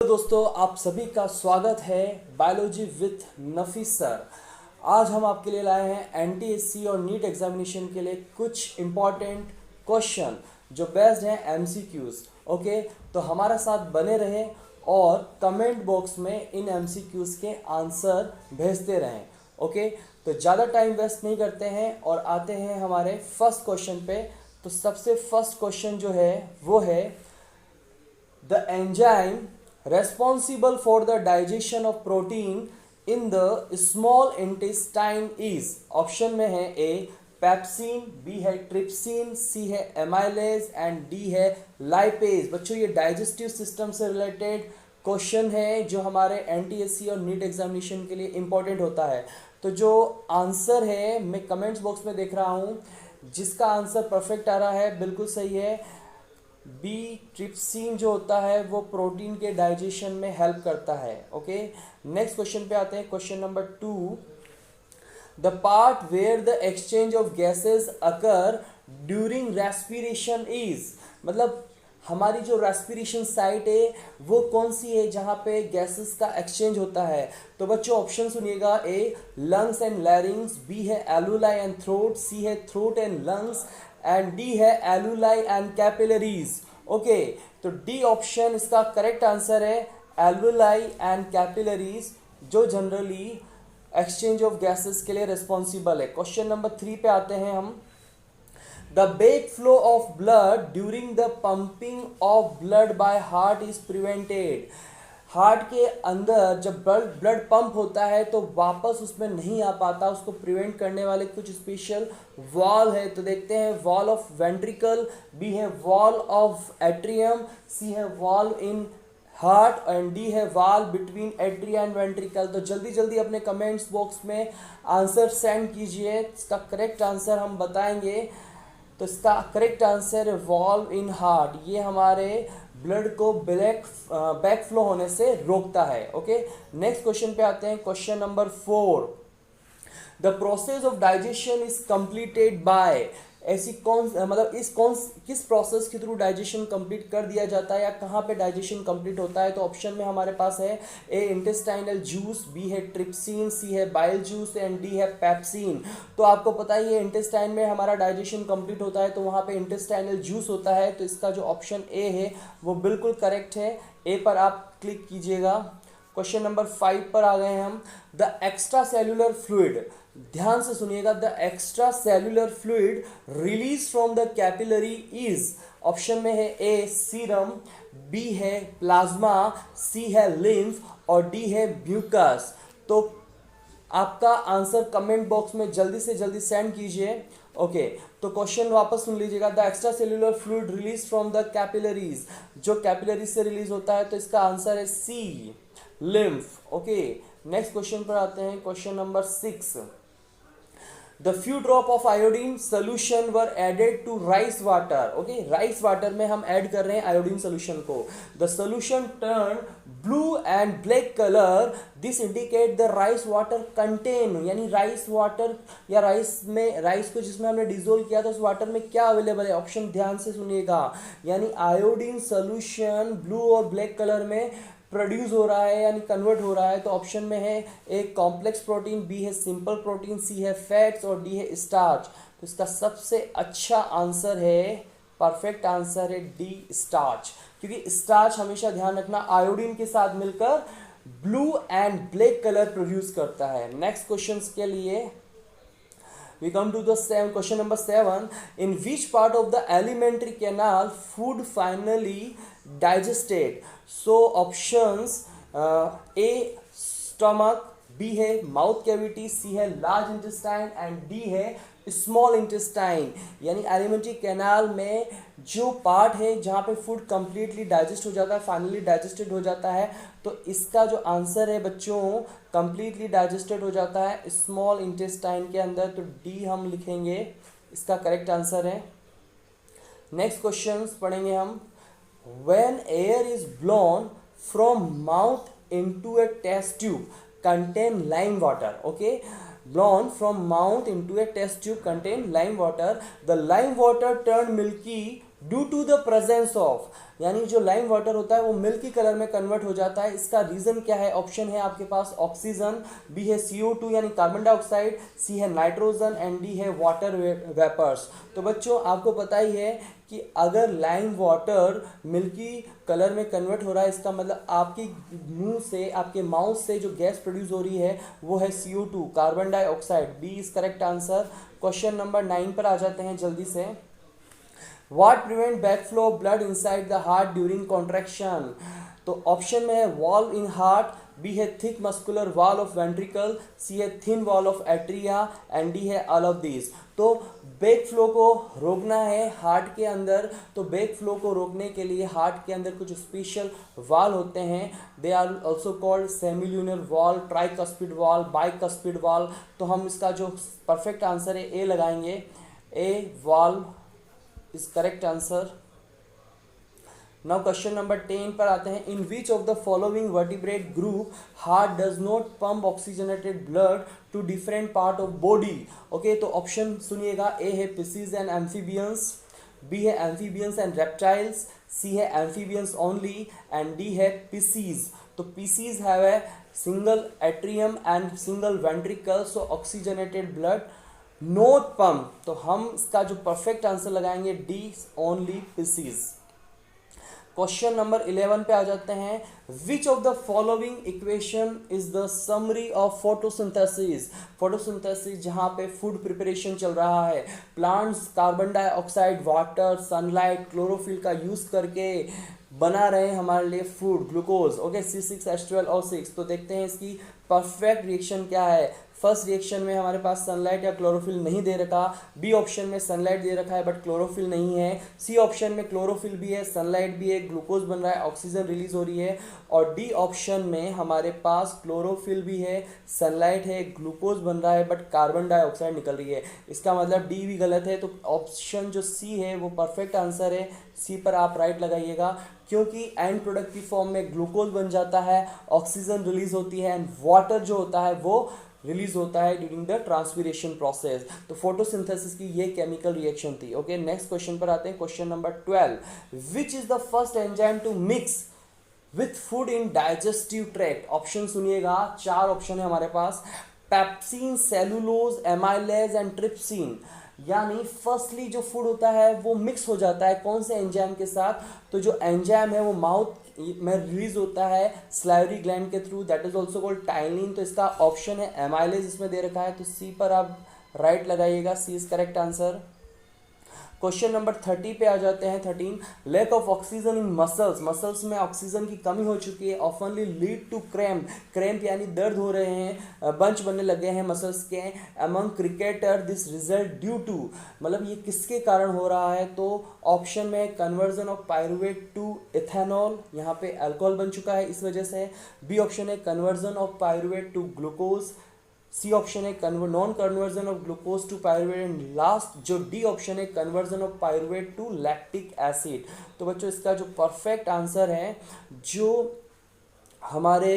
दोस्तों, आप सभी का स्वागत है बायोलॉजी विथ नफीस सर। आज हम आपके लिए लाए हैं एनटीएससी और नीट एग्जामिनेशन के लिए कुछ इम्पॉर्टेंट क्वेश्चन जो बेस्ड हैं एमसीक्यूज। ओके, तो हमारा साथ बने रहें और कमेंट बॉक्स में इन एमसीक्यूज के आंसर भेजते रहें। ओके, तो ज़्यादा टाइम वेस्ट नहीं करते हैं और आते हैं हमारे फर्स्ट क्वेश्चन पे। तो सबसे फर्स्ट क्वेश्चन जो है वो है the enzyme responsible for the digestion of protein in the small intestine is। Option में है ए पेप्सिन, बी है ट्रिप्सिन, सी है एमाइलेज एंड डी है लाइपेज। बच्चों, ये डाइजेस्टिव सिस्टम से रिलेटेड क्वेश्चन है जो हमारे एनटीएससी और नीट एग्जामिनेशन के लिए इंपॉर्टेंट होता है। तो जो आंसर है मैं कमेंट्स बॉक्स में देख रहा हूँ, जिसका आंसर परफेक्ट आ रहा है, बिल्कुल सही है। बी ट्रिप्सिन जो होता है वो प्रोटीन के डाइजेशन में हेल्प करता है। ओके, नेक्स्ट क्वेश्चन पे आते हैं। Question number 2, the part where the exchange of gases occur during respiration is. मतलब हमारी जो रेस्पिरेशन साइट है वो कौन सी है जहाँ पे गैसेस का एक्सचेंज होता है। तो बच्चों ऑप्शन सुनिएगा, ए लंग्स एंड लैरिंग्स, बी है एलुलाई एंड थ्रोट, सी है throat and lungs and D है एलुलाई एंड कैपिलरीज। ओके, तो डी ऑप्शन इसका करेक्ट आंसर है, एलुलाई एंड कैपिलरीज, जो जनरली एक्सचेंज ऑफ गैसेस के लिए रिस्पॉन्सिबल है। क्वेश्चन नंबर 3 पे आते हैं हम। The back flow of blood during the pumping of blood by heart is prevented. Heart के अंदर जब ब्लड पंप होता है तो वापस उसमें नहीं आ पाता, उसको प्रिवेंट करने वाले कुछ स्पेशल वॉल है। तो देखते हैं, वॉल ऑफ वेंट्रिकल, बी है वॉल ऑफ एट्रियम, सी है wall in heart and D है wall between atria and ventricle. तो जल्दी जल्दी अपने कमेंट्स बॉक्स में आंसर सेंड कीजिए, इसका करेक्ट आंसर हम बताएंगे। तो इसका करेक्ट आंसर है वॉल्व इन हार्ट। ये हमारे ब्लड को बैक फ्लो होने से रोकता है। ओके, नेक्स्ट क्वेश्चन पे आते हैं। Question number 4, the process of digestion is completed by. ऐसी किस प्रोसेस के थ्रू डाइजेशन कंप्लीट कर दिया जाता है या कहाँ पे डाइजेशन कंप्लीट होता है। तो ऑप्शन में हमारे पास है ए इंटेस्टाइनल जूस, बी है ट्रिप्सिन, सी है बाइल जूस एंड डी है पेप्सिन। तो आपको पता ही है इंटेस्टाइन में हमारा डाइजेशन कंप्लीट होता है तो वहाँ पे इंटेस्टाइनल जूस होता है। तो इसका जो ऑप्शन ए है वो बिल्कुल करेक्ट है, ए पर आप क्लिक कीजिएगा। क्वेश्चन नंबर 5 पर आ गए हैं हम। द एक्स्ट्रा सेल्यूलर फ्लूइड, ध्यान से सुनिएगा, the extra cellular fluid release from the capillary is. Option में है ए सीरम, बी है प्लाज्मा, सी है लिम्फ और डी है म्यूकस। तो आपका आंसर कमेंट बॉक्स में जल्दी से जल्दी सेंड कीजिए। ओके, तो क्वेश्चन वापस सुन लीजिएगा, the extra cellular fluid release from the capillaries, जो कैपिलरीज से रिलीज होता है। तो इसका आंसर है C lymph. Okay, next question पर आते हैं। Question number 6, the few drop of iodine solution were added to rice water. Okay, rice water में हम ऐड कर रहे हैं आयोडीन सोल्यूशन को। The solution turn blue and black colour, this indicate the rice water content. यानी rice water या rice को जिसमें हमने डिजोल्व किया था उस वाटर में क्या अवेलेबल है। ऑप्शन ध्यान से सुनिएगा, यानी आयोडीन सोल्यूशन ब्लू और ब्लैक कलर में प्रोड्यूस हो रहा है यानी कन्वर्ट हो रहा है। तो ऑप्शन में है ए कॉम्प्लेक्स प्रोटीन, बी है सिंपल प्रोटीन, सी है फैट्स और डी है स्टार्च। तो इसका सबसे अच्छा आंसर है, परफेक्ट आंसर है डी स्टार्च, क्योंकि स्टार्च हमेशा ध्यान रखना आयोडीन के साथ मिलकर blue and black colour produce करता है। नेक्स्ट क्वेश्चन के लिए we come to the question number 7, in which part of the alimentary canal food finally digested। so options, a stomach, B है माउथ कैविटी, सी है large intestine and D है small intestine. यानी alimentary canal में जो part है जहाँ पे food completely digest हो जाता है, फाइनली डाइजेस्टेड हो जाता है। तो इसका जो आंसर है बच्चों, कंप्लीटली डाइजेस्टेड हो जाता है स्मॉल इंटेस्टाइन के अंदर। तो डी हम लिखेंगे, इसका करेक्ट आंसर है। नेक्स्ट क्वेश्चन पढ़ेंगे हम। When air is blown from mouth into a test tube contain lime water। okay, blown from mouth into a test tube contain lime water, the lime water turn milky due to the presence of, यानी जो lime water होता है वो milky colour में convert हो जाता है। इसका रीजन क्या है? ऑप्शन है आपके पास ऑक्सीजन, बी है CO2 यानी कार्बन डाइऑक्साइड, सी है नाइट्रोजन एंड डी है वाटर वेपर्स। तो बच्चों आपको पता ही है कि अगर लाइम वाटर मिल्की कलर में कन्वर्ट हो रहा है, इसका मतलब आपकी मुंह से, आपके माउथ से जो गैस प्रोड्यूस हो रही है वो है CO2 carbon dioxide. B is correct answer. Question number 9 पर आ जाते हैं जल्दी से। What prevent backflow of blood inside the heart during contraction? तो ऑप्शन में है वॉल्व इन हार्ट, बी है thick muscular wall of ventricle, C है thin wall of atria and D है ऑल ऑफ दिस। तो बैक फ्लो को रोकना है हार्ट के अंदर, तो बैक फ्लो को रोकने के लिए हार्ट के अंदर कुछ स्पेशल वॉल होते हैं। They are also called semilunar valve, tricuspid valve, bicuspid valve. तो हम इसका जो परफेक्ट आंसर है ए लगाएंगे। A valve is correct answer. Now question number 10 पर आते हैं। In which of the following vertebrate group heart does not pump oxygenated blood to different part of body? Okay, तो ऑप्शन सुनिएगा। ए है species and amphibians, B है amphibians and reptiles, सी है amphibians only and D है species। तो species have a single atrium and single ventricle, so oxygenated blood not pump. तो हम इसका जो परफेक्ट आंसर लगाएंगे D only pieces. Question number 11 पे आ जाते हैं। Which of the following equation is the summary of photosynthesis? Photosynthesis जहां पे फूड प्रिपरेशन चल रहा है, plants carbon dioxide, water, sunlight, chlorophyll का यूज करके बना रहे हैं हमारे लिए फूड, ग्लूकोज। Okay, C6H12O6। तो देखते हैं इसकी परफेक्ट रिएक्शन क्या है। फर्स्ट रिएक्शन में हमारे पास सनलाइट या क्लोरोफिल नहीं दे रखा, बी ऑप्शन में सनलाइट दे रखा है बट क्लोरोफिल नहीं है, सी ऑप्शन में क्लोरोफिल भी है, सनलाइट भी है, ग्लूकोज बन रहा है, ऑक्सीजन रिलीज हो रही है, और डी ऑप्शन में हमारे पास क्लोरोफिल भी है, सनलाइट है, ग्लूकोज बन रहा है बट कार्बन डाइऑक्साइड निकल रही है। इसका मतलब डी भी गलत है। तो ऑप्शन जो सी है वो परफेक्ट आंसर है। सी पर आप राइट लगाइएगा, क्योंकि एंड प्रोडक्ट की फॉर्म में ग्लूकोज बन जाता है, ऑक्सीजन रिलीज होती है एंड वाटर जो होता है वो रिलीज होता है ड्यूरिंग द ट्रांसपिरेशन प्रोसेस। तो फोटोसिंथेसिस की ये केमिकल रिएक्शन थी। ओके, नेक्स्ट क्वेश्चन पर आते हैं। Question number 12। Which is the first enzyme to mix with food in digestive tract? Option सुनिएगा, 4 ऑप्शन है हमारे पास। Pepsin, cellulose, amylase and trypsin. यानी फर्स्टली जो फूड होता है वो मिक्स हो जाता है कौन से एंजाइम के साथ? तो जो एंजाइम है वो माउथ में रिलीज होता है स्लाइवरी ग्लैंड के through, that is also called ptyalin. तो इसका ऑप्शन है एमाइलेज, इसमें दे रखा है। तो सी पर आप राइट लगाइएगा, C is correct answer. Question number 30 पे आ जाते हैं। 13। Lack of oxygen in muscles. Muscles में ऑक्सीजन की कमी हो चुकी है, ऑफनली लीड टू क्रैम्प। क्रैम्प यानी दर्द हो रहे हैं, बंच बनने लगे हैं मसल्स के। Among cricketer this result due to, मतलब ये किसके कारण हो रहा है? तो ऑप्शन में conversion of pyruvate to ethanol, यहाँ पे अल्कोहल बन चुका है इस वजह से। बी ऑप्शन है conversion of pyruvate to glucose, C option है non conversion of glucose to pyruvate, and last जो डी ऑप्शन है conversion of pyruvate to lactic acid. तो बच्चों इसका जो परफेक्ट आंसर है, जो हमारे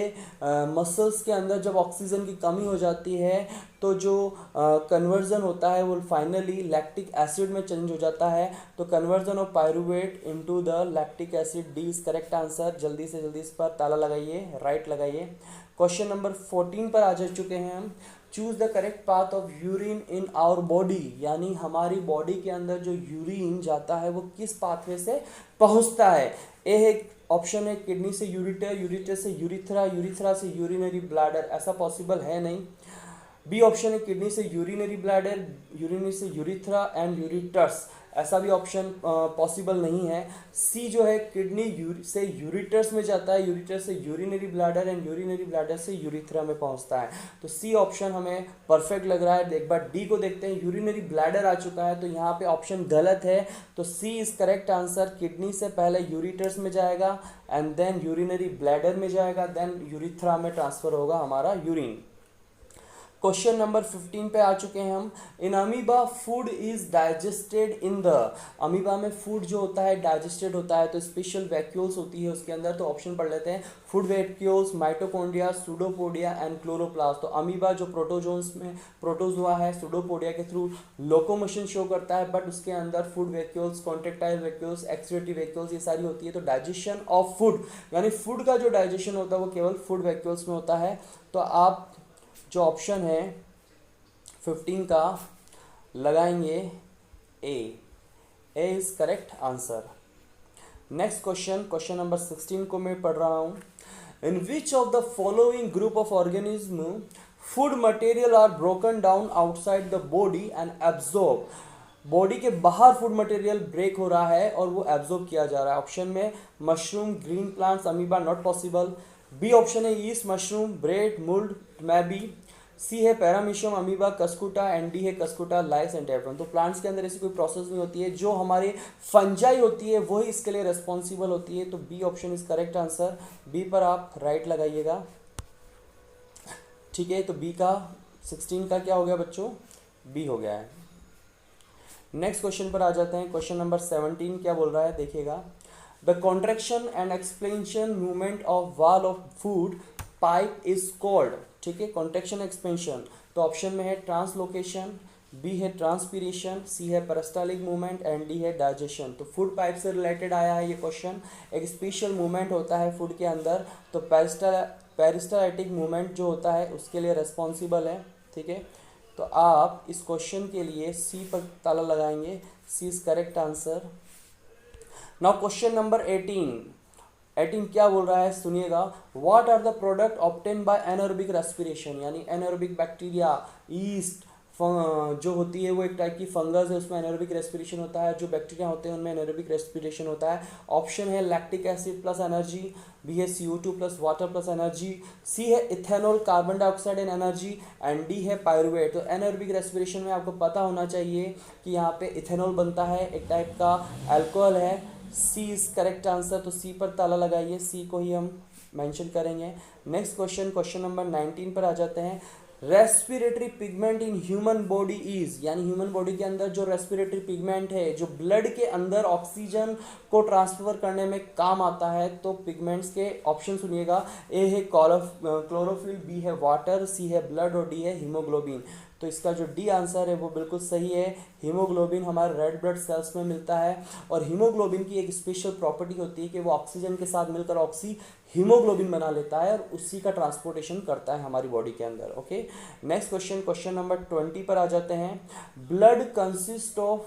मसल्स के अंदर जब ऑक्सीजन की कमी हो जाती है तो जो कन्वर्जन होता है वो फाइनली लैक्टिक एसिड में चेंज हो जाता है। तो conversion of pyruvate into the lactic acid, D is correct answer. जल्दी से जल्दी इस पर ताला लगाइए, राइट लगाइए। क्वेश्चन नंबर 14 पर आ जा चुके हैं हम। Choose the correct path of urine in our body, यानी हमारी बॉडी के अंदर जो यूरिन जाता है वो किस पाथवे से पहुंचता है? ए है ऑप्शन है किडनी से यूरिटर, यूरिटर से यूरिथ्रा, यूरिथ्रा से यूरिनरी ब्लैडर। ऐसा पॉसिबल है नहीं। बी ऑप्शन है किडनी से यूरिनरी ब्लैडर, यूरिनरी से यूरिथ्रा एंड यूरिटर्स। ऐसा भी ऑप्शन पॉसिबल नहीं है। सी जो है किडनी से यूरिटर्स में जाता है, यूरिटर से urinary bladder and urinary bladder से यूरिथ्रा में पहुंचता है। तो सी ऑप्शन हमें परफेक्ट लग रहा है। एक बार डी को देखते हैं, यूरिनरी ब्लैडर आ चुका है तो यहाँ पे ऑप्शन गलत है। तो सी इज करेक्ट आंसर। किडनी से पहले यूरिटर्स में जाएगा एंड देन यूरिनरी ब्लैडर में जाएगा, देन यूरिथ्रा में ट्रांसफर होगा हमारा यूरिन। क्वेश्चन नंबर 15 पे आ चुके हैं हम। In amoeba food is digested in the, amoeba में फूड जो होता है डाइजेस्टेड होता है तो स्पेशल वैक्यूल्स होती है उसके अंदर। तो ऑप्शन पढ़ लेते हैं, food vacuoles, mitochondria, pseudopodia and chloroplast. तो अमीबा जो प्रोटोजोन्स में प्रोटोजोआ है, सूडोपोडिया के थ्रू लोकोमोशन शो करता है, बट उसके अंदर food vacuoles, contractile vacuoles, excretory vacuoles ये सारी होती है। तो डाइजेशन ऑफ फूड यानी फूड का जो डाइजेशन होता है वो केवल फूड वैक्यूल्स में होता है। तो आप जो ऑप्शन है 15 का लगाएंगे A is correct answer. Next question, question number 16 को मैं पढ़ रहा हूँ। In which of the following group of organism food material are broken down outside the body and absorb, body के बाहर फूड मटेरियल ब्रेक हो रहा है और वो एब्जॉर्ब किया जा रहा है। ऑप्शन में mushroom, green plants, amoeba, not possible. B option है yeast, mushroom, bread, mould, maybe. C है paramecium, amoeba, cuscuta and D है कस्कुटा, लाइस एंड टेफ्रॉन। तो प्लांट्स के अंदर ऐसी कोई प्रोसेस नहीं होती है, जो हमारे फंजाई होती है वही इसके लिए रिस्पॉन्सिबल होती है। तो B option is correct answer. B पर आप राइट लगाइएगा, ठीक है। तो बी का 16 का क्या हो गया बच्चों, बी हो गया है। नेक्स्ट क्वेश्चन पर आ जाते हैं। क्वेश्चन नंबर 17 क्या बोल रहा है देखिएगा। The contraction and expansion movement of wall of food pipe is called, ठीक है, कॉन्ट्रैक्शन एक्सपेंशन। तो ऑप्शन में है ट्रांसलोकेशन, बी है ट्रांसपीरेशन, सी है पेरिस्टालिक मूवमेंट एंड डी है डाइजेशन। तो फूड पाइप से रिलेटेड आया है ये क्वेश्चन। एक स्पेशल मूवमेंट होता है फूड के अंदर, तो पेरिस्टालिटिक मूवमेंट जो होता है उसके लिए रिस्पॉन्सिबल है, ठीक है। तो आप इस क्वेश्चन के लिए सी पर ताला लगाएंगे, C is correct answer. Now question number 18 क्या बोल रहा है सुनिएगा। What are the product obtain by anaerobic respiration, यानी एनारोबिक बैक्टीरिया, ईस्ट जो होती है वो एक टाइप की फंगस है, उसमें एनारोबिक रेस्पिरेशन होता है। जो बैक्टीरिया होते हैं उनमें एनारोबिक रेस्पिरेशन होता है। ऑप्शन है lactic acid plus energy, B है CO2 plus water plus energy, C है ethanol carbon dioxide and energy and D है पायरुवेट। तो एनारोबिक रेस्पिरेशन में आपको पता होना चाहिए कि यहाँ पे इथेनॉल बनता है, एक टाइप का अल्कोहल है। सी इज करेक्ट आंसर। तो सी पर ताला लगाइए, सी को ही हम मेंशन करेंगे। नेक्स्ट क्वेश्चन, क्वेश्चन नंबर 19 पर आ जाते हैं। Respiratory pigment in human body is, यानी ह्यूमन बॉडी के अंदर जो रेस्पिरेटरी पिगमेंट है जो ब्लड के अंदर ऑक्सीजन को ट्रांसफर करने में काम आता है, तो पिगमेंट्स के ऑप्शन सुनिएगा। ए है क्लोरोफिल, बी है वाटर, सी है ब्लड और डी है हीमोग्लोबिन। तो इसका जो डी आंसर है वो बिल्कुल सही है। हीमोग्लोबिन हमारे रेड ब्लड सेल्स में मिलता है और हीमोग्लोबिन की एक स्पेशल प्रॉपर्टी होती है कि वो ऑक्सीजन के साथ मिलकर ऑक्सी हीमोग्लोबिन बना लेता है और उसी का ट्रांसपोर्टेशन करता है हमारी बॉडी के अंदर। Okay, next question, question number 20 पर आ जाते हैं। Blood consist of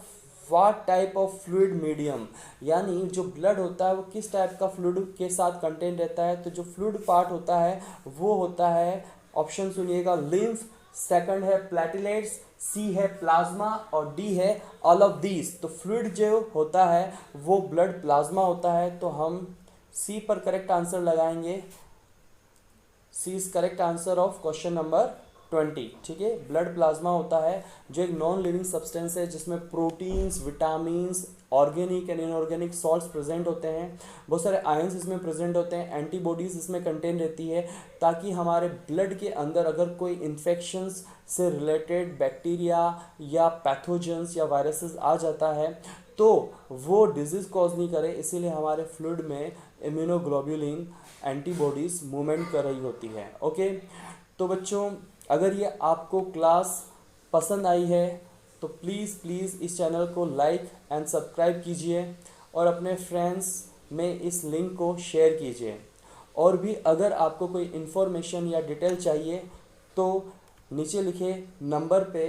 what type of fluid medium, यानी जो ब्लड होता है वो किस टाइप का फ्लूइड के साथ कंटेंट रहता है। तो जो फ्लूइड पार्ट होता है वो होता है, ऑप्शन सुनिएगा, लिम्फ, सेकंड है प्लेटलेट्स, सी है प्लाज्मा और डी है ऑल ऑफ दीज। तो फ्लूइड जो होता है वो ब्लड प्लाज्मा होता है। तो हम सी पर करेक्ट आंसर लगाएंगे, C is correct answer of question number 20, ठीक है। ब्लड प्लाज्मा होता है जो एक नॉन लिविंग सब्सटेंस है जिसमें proteins, vitamins, organic and inorganic salts present होते हैं, बहुत सारे आयंस इसमें प्रेजेंट होते हैं, एंटीबॉडीज इसमें कंटेन रहती है, ताकि हमारे ब्लड के अंदर अगर कोई इन्फेक्शंस से रिलेटेड बैक्टीरिया या पैथोजेंस या वायरसेस आ जाता है तो वो डिजीज़ कॉज नहीं करे। इसीलिए हमारे फ्लूइड में इम्यूनोग्लोबुलिन एंटीबॉडीज़ मूवमेंट कर रही होती है। ओके, तो बच्चों अगर ये आपको क्लास पसंद आई है तो प्लीज़ इस चैनल को लाइक एंड सब्सक्राइब कीजिए और अपने फ्रेंड्स में इस लिंक को शेयर कीजिए। और भी अगर आपको कोई इन्फॉर्मेशन या डिटेल चाहिए तो नीचे लिखे नंबर पे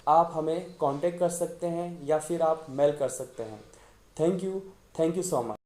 आप हमें कांटेक्ट कर सकते हैं या फिर आप मेल कर सकते हैं। Thank you so much.